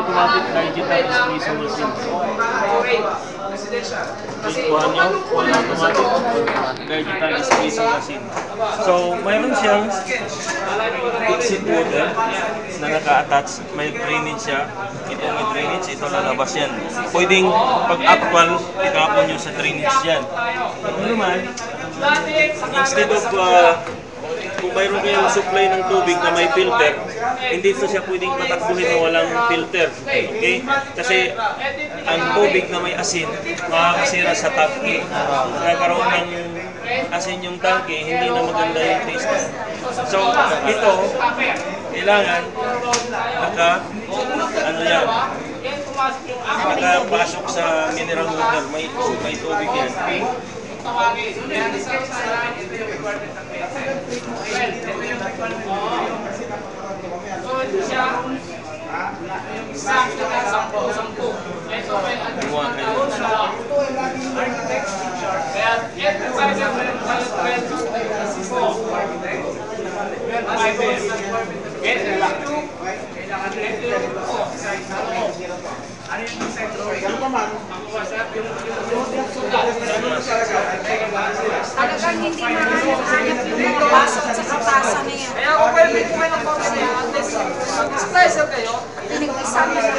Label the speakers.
Speaker 1: automatic digital squeezing machine. Ikuhan nyo, full automatic digital squeezing machine. So, mayroon siyang exit water na naka-attach. May drainage siya. Ito may drainage, ito lalabas yan. Pwedeng pag-actual, itapon nyo sa drainage yan. Ano naman, instead of kung mayroon kayong supply ng tubig na may filter, hindi ito siya pwedeng patakbuhin na walang filter. Okay? Kasi ang tubig na may asin, makakasira sa tangke. Nagkaroon ng asin yung tangke, hindi na maganda yung taste. So, ito, kailangan nakapasok sa mineral water, may tubig yan.
Speaker 2: Talagang hindi mahanap-hanap yung mga pasok sa kapasa na yan.
Speaker 3: Kaya kung kayo may kumain ng box niya, at least, mag-slicer kayo.
Speaker 2: Tinag-isa mo na.